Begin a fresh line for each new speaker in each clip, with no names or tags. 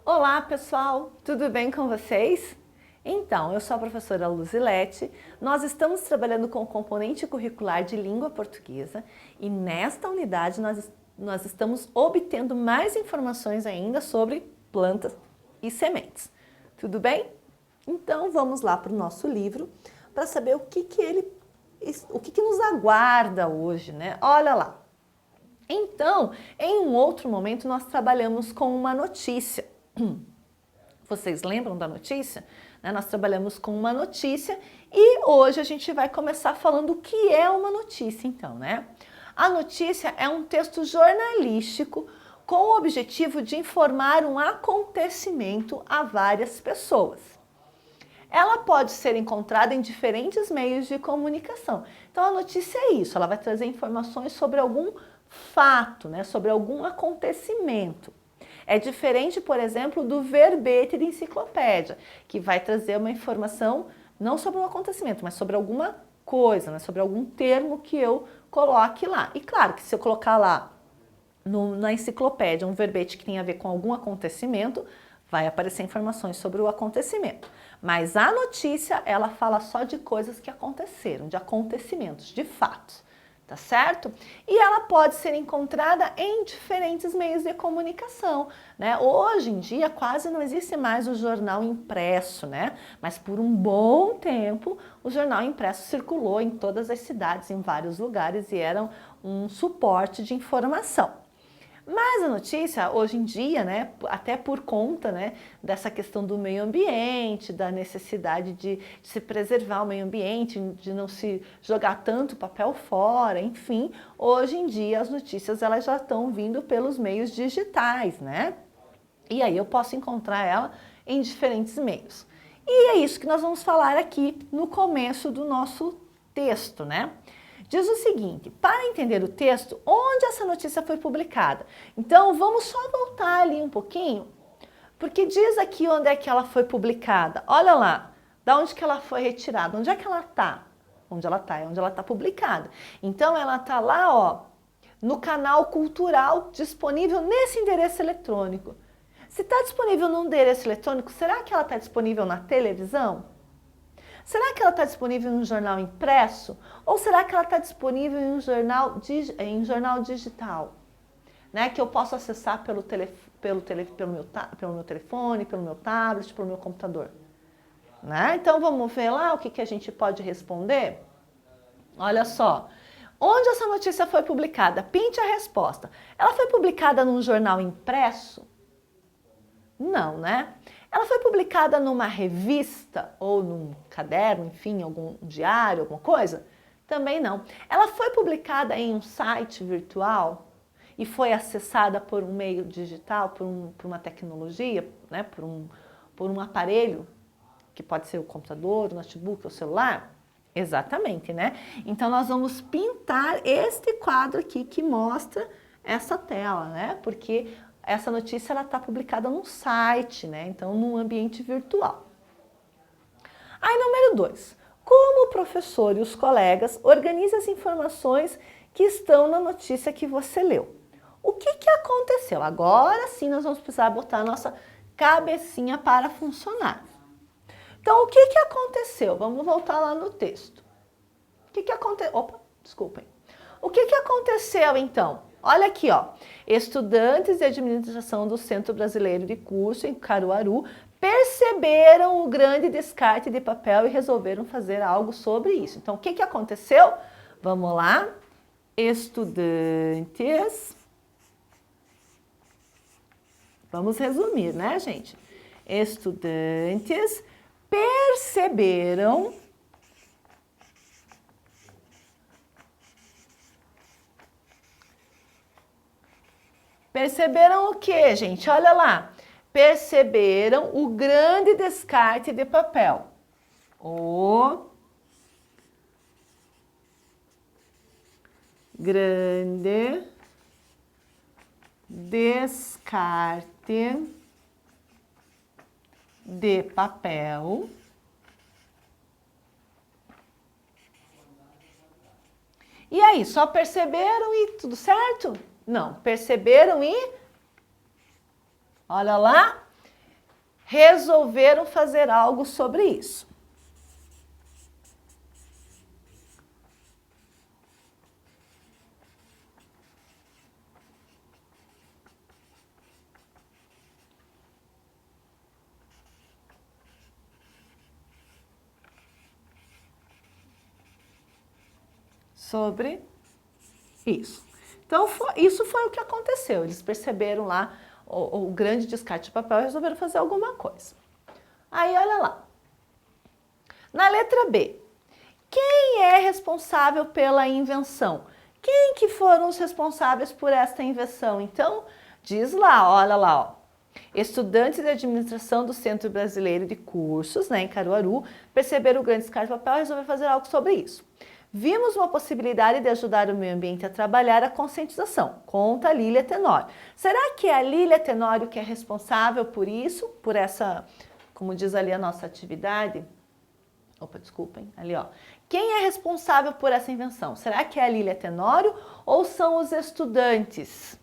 Olá pessoal, tudo bem com vocês? Então, eu sou a professora Luzilete, nós estamos trabalhando com o componente curricular de língua portuguesa e nesta unidade nós estamos obtendo mais informações ainda sobre plantas e sementes. Tudo bem? Então vamos lá para o nosso livro para saber o que nos aguarda hoje, né? Olha lá. Então, em um outro momento nós trabalhamos com uma notícia. Vocês lembram da notícia? Nós trabalhamos com uma notícia e hoje a gente vai começar falando o que é uma notícia, então, né? A notícia é um texto jornalístico com o objetivo de informar um acontecimento a várias pessoas. Ela pode ser encontrada em diferentes meios de comunicação. Então, a notícia é isso, ela vai trazer informações sobre algum fato, né? Sobre algum acontecimento. É diferente, por exemplo, do verbete de enciclopédia, que vai trazer uma informação não sobre um acontecimento, mas sobre alguma coisa, né? Sobre algum termo que eu coloque lá. E claro que se eu colocar lá na enciclopédia um verbete que tem a ver com algum acontecimento, vai aparecer informações sobre o acontecimento. Mas a notícia, ela fala só de coisas que aconteceram, de acontecimentos, de fatos. Tá certo? E ela pode ser encontrada em diferentes meios de comunicação, né? Hoje em dia quase não existe mais o jornal impresso, né? Mas por um bom tempo o jornal impresso circulou em todas as cidades, em vários lugares e era um suporte de informação. Mas a notícia, hoje em dia, né, até por conta, né, dessa questão do meio ambiente, da necessidade de se preservar o meio ambiente, de não se jogar tanto papel fora, enfim, hoje em dia as notícias elas já estão vindo pelos meios digitais, né? E aí eu posso encontrar ela em diferentes meios. E é isso que nós vamos falar aqui no começo do nosso texto, né? Diz o seguinte, para entender o texto, onde essa notícia foi publicada? Então, vamos só voltar ali um pouquinho, porque diz aqui onde é que ela foi publicada. Olha lá, da onde que ela foi retirada, onde é que ela está? Onde ela está, é onde ela está publicada. Então, ela está lá, ó, no canal cultural, disponível nesse endereço eletrônico. Se está disponível no endereço eletrônico, será que ela está disponível na televisão? Será que ela está disponível em um jornal impresso? Ou será que ela está disponível em um jornal digital? Né? Que eu posso acessar pelo meu telefone, pelo meu tablet, pelo meu computador. Né? Então vamos ver lá o que a gente pode responder? Olha só. Onde essa notícia foi publicada? Pinte a resposta. Ela foi publicada num jornal impresso? Não, né? Ela foi publicada numa revista ou num caderno, enfim, algum diário, alguma coisa? Também não. Ela foi publicada em um site virtual e foi acessada por um meio digital, por uma tecnologia, né? por um aparelho, que pode ser o computador, o notebook, o celular? Exatamente, né? Então nós vamos pintar este quadro aqui que mostra essa tela, né? Porque essa notícia está publicada num site, né? Então, num ambiente virtual. Aí, número 2. Como o professor e os colegas organizam as informações que estão na notícia que você leu? O que aconteceu? Agora sim nós vamos precisar botar a nossa cabecinha para funcionar. Então, o que aconteceu? Vamos voltar lá no texto. O que aconteceu? Opa, desculpem. O que aconteceu, então? Olha aqui, ó. Estudantes de administração do Centro Brasileiro de Curso em Caruaru perceberam o grande descarte de papel e resolveram fazer algo sobre isso. Então, o que aconteceu? Vamos lá. Estudantes. Vamos resumir, né, gente? Estudantes perceberam o que, gente? Olha lá. Perceberam o grande descarte de papel. O grande descarte de papel. E aí, só perceberam e tudo certo? Não, perceberam e, olha lá, resolveram fazer algo sobre isso. Sobre isso. Então, isso foi o que aconteceu. Eles perceberam lá o grande descarte de papel e resolveram fazer alguma coisa. Aí, olha lá. Na letra B, quem é responsável pela invenção? Quem que foram os responsáveis por esta invenção? Então, diz lá, olha lá, ó. Estudantes de administração do Centro Brasileiro de Cursos, né, em Caruaru, perceberam o grande descarte de papel e resolveram fazer algo sobre isso. Vimos uma possibilidade de ajudar o meio ambiente a trabalhar a conscientização, conta a Lília Tenório. Será que é a Lília Tenório que é responsável por isso, por essa, como diz ali a nossa atividade? Opa, desculpem, ali ó. Quem é responsável por essa invenção? Será que é a Lília Tenório ou são os estudantes,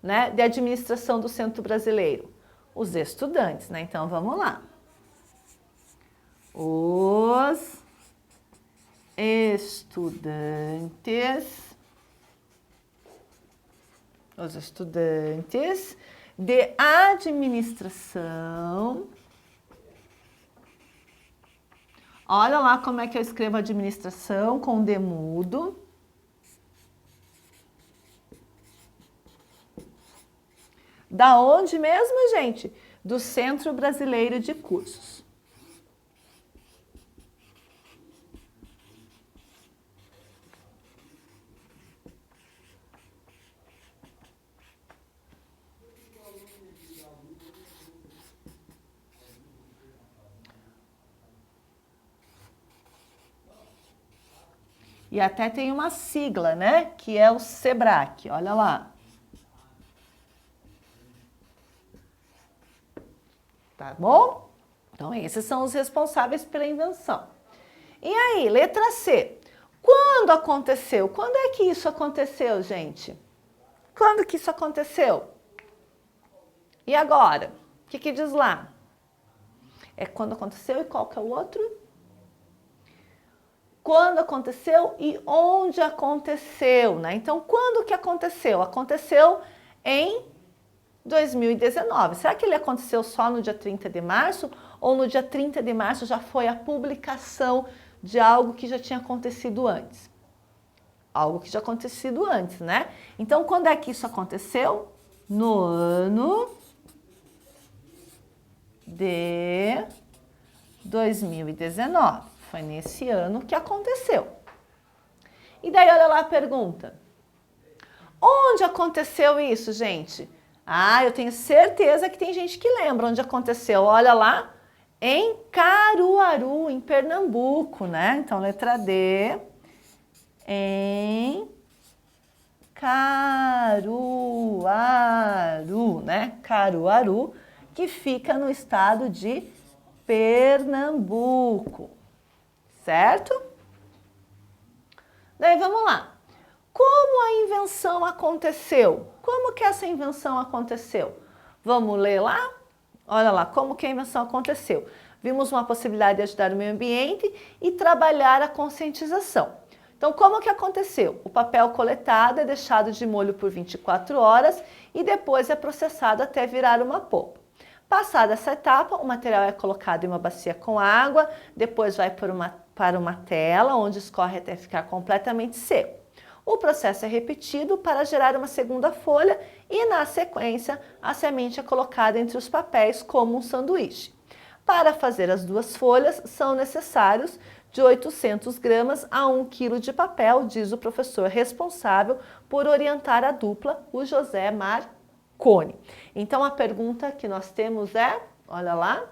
né, de administração do Centro Brasileiro? Os estudantes, né? Então vamos lá. Os estudantes de administração. Olha lá como é que eu escrevo administração com D mudo. Da onde mesmo, gente? Do Centro Brasileiro de Cursos. E até tem uma sigla, né? Que é o SEBRAC. Olha lá. Tá bom? Então, esses são os responsáveis pela invenção. E aí, letra C. Quando aconteceu? Quando é que isso aconteceu, gente? Quando que isso aconteceu? E agora? O que diz lá? É quando aconteceu e qual que é o outro? Quando aconteceu e onde aconteceu, né? Então, quando que aconteceu? Aconteceu em 2019. Será que ele aconteceu só no dia 30 de março? Ou no dia 30 de março já foi a publicação de algo que já tinha acontecido antes? Algo que já acontecido antes, né? Então, quando é que isso aconteceu? No ano de 2019. Foi nesse ano que aconteceu. E daí, olha lá a pergunta. Onde aconteceu isso, gente? Ah, eu tenho certeza que tem gente que lembra onde aconteceu. Olha lá, em Caruaru, em Pernambuco, né? Então, letra D, em Caruaru, né? Caruaru, que fica no estado de Pernambuco, certo? Daí, vamos lá. Como a invenção aconteceu? Como que essa invenção aconteceu? Vamos ler lá? Olha lá, como que a invenção aconteceu. Vimos uma possibilidade de ajudar o meio ambiente e trabalhar a conscientização. Então, como que aconteceu? O papel coletado é deixado de molho por 24 horas e depois é processado até virar uma polpa. Passada essa etapa, o material é colocado em uma bacia com água, depois vai para uma tela, onde escorre até ficar completamente seco. O processo é repetido para gerar uma segunda folha e, na sequência, a semente é colocada entre os papéis como um sanduíche. Para fazer as duas folhas, são necessários de 800 gramas a 1 kg de papel, diz o professor responsável por orientar a dupla, o José Marconi. Então, a pergunta que nós temos é, olha lá,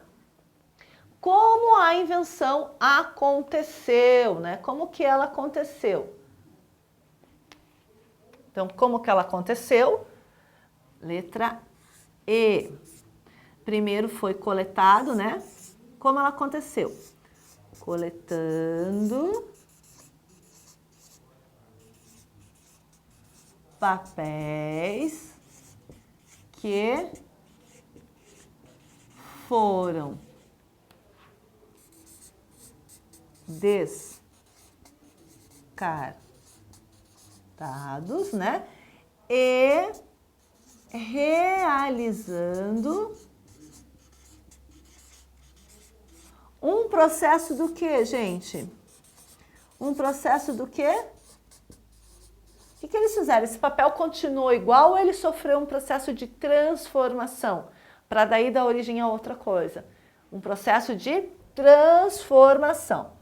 como a invenção aconteceu, né? Como que ela aconteceu? Então, como que ela aconteceu? Letra E. Primeiro foi coletado, né? Como ela aconteceu? Coletando papéis que foram descartados, né? E realizando um processo do quê, gente? Um processo do quê? O que eles fizeram? Esse papel continuou igual ou ele sofreu um processo de transformação? Para daí dar origem a outra coisa. Um processo de transformação.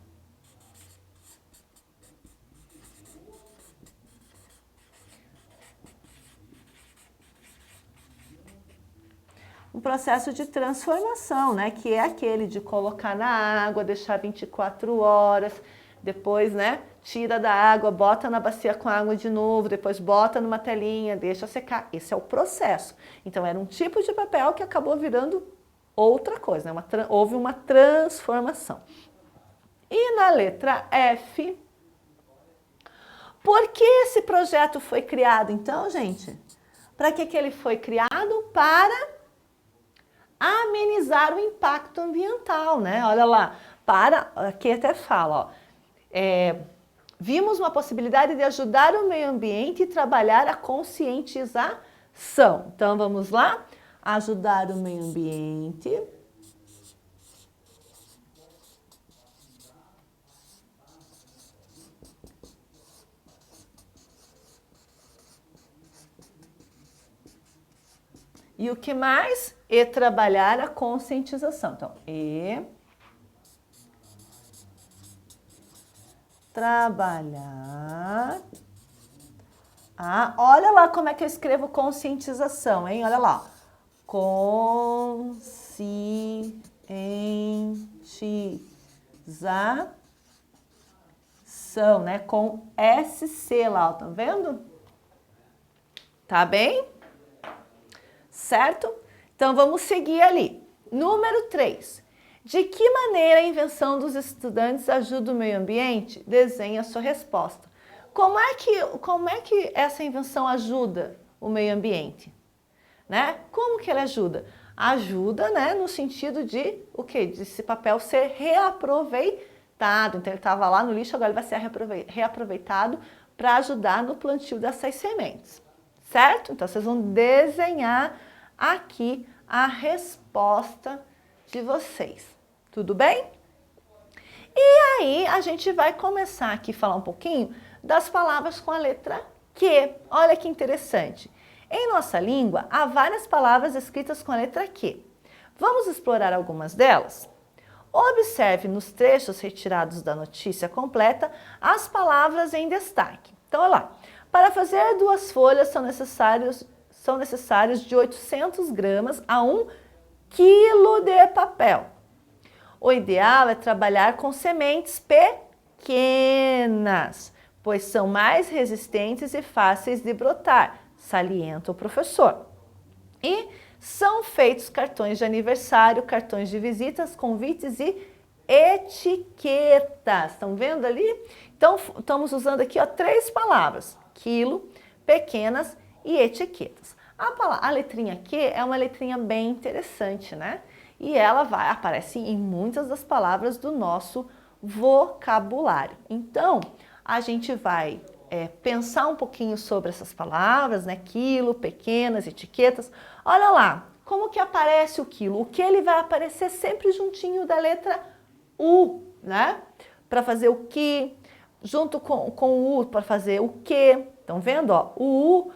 Um processo de transformação, né? Que é aquele de colocar na água, deixar 24 horas, depois, né? Tira da água, bota na bacia com água de novo, depois bota numa telinha, deixa secar. Esse é o processo. Então, era um tipo de papel que acabou virando outra coisa, né? Houve uma transformação. E na letra F, por que esse projeto foi criado, então, gente? Para que ele foi criado? Para amenizar o impacto ambiental, né? Olha lá, aqui até fala, ó, vimos uma possibilidade de ajudar o meio ambiente e trabalhar a conscientização. Então, vamos lá? Ajudar o meio ambiente. E o que mais? E trabalhar a conscientização. Então, trabalhar. Olha lá como é que eu escrevo conscientização, hein? Olha lá. Conscientização, né? Com SC lá, ó, tá vendo? Tá bem? Certo? Então, vamos seguir ali. Número 3. De que maneira a invenção dos estudantes ajuda o meio ambiente? Desenhe a sua resposta. Como é que essa invenção ajuda o meio ambiente? Né? Como que ele ajuda? Ajuda, né, no sentido de o quê? De esse papel ser reaproveitado. Então, ele estava lá no lixo, agora ele vai ser reaproveitado para ajudar no plantio dessas sementes. Certo? Então, vocês vão desenhar aqui a resposta de vocês. Tudo bem? E aí, a gente vai começar aqui a falar um pouquinho das palavras com a letra Q. Olha que interessante. Em nossa língua, há várias palavras escritas com a letra Q. Vamos explorar algumas delas? Observe nos trechos retirados da notícia completa as palavras em destaque. Então, olha lá. Para fazer 2 folhas são necessários de 800 gramas a 1 quilo de papel. O ideal é trabalhar com sementes pequenas, pois são mais resistentes e fáceis de brotar, salienta o professor. E são feitos cartões de aniversário, cartões de visitas, convites e etiquetas. Estão vendo ali? Então, estamos usando aqui 3 palavras: quilo, pequenas e etiquetas. A letrinha Q é uma letrinha bem interessante, né? E ela aparece em muitas das palavras do nosso vocabulário. Então, a gente vai pensar um pouquinho sobre essas palavras, né? Quilo, pequenas, etiquetas. Olha lá, como que aparece o quilo? O que ele vai aparecer sempre juntinho da letra U, né? Para fazer o que, junto com o U para fazer o que. Estão vendo? Ó, o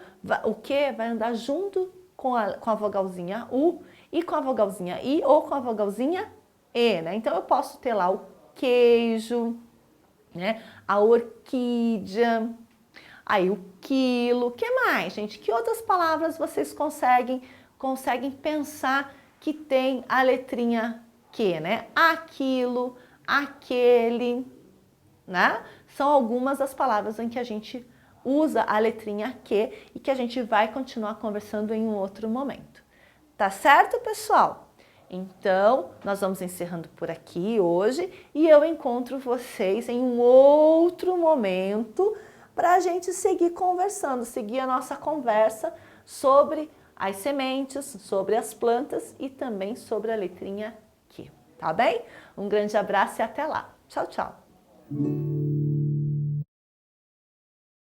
que vai andar junto com a vogalzinha U e com a vogalzinha I ou com a vogalzinha E, né? Então, eu posso ter lá o queijo, né? A orquídea, aí o quilo. O que mais, gente? Que outras palavras vocês conseguem pensar que tem a letrinha Q, né? Aquilo, aquele, né? São algumas das palavras em que a gente usa a letrinha Q e que a gente vai continuar conversando em um outro momento. Tá certo, pessoal? Então, nós vamos encerrando por aqui hoje e eu encontro vocês em um outro momento para a gente seguir conversando, seguir a nossa conversa sobre as sementes, sobre as plantas e também sobre a letrinha Q, tá bem? Um grande abraço e até lá. Tchau, tchau!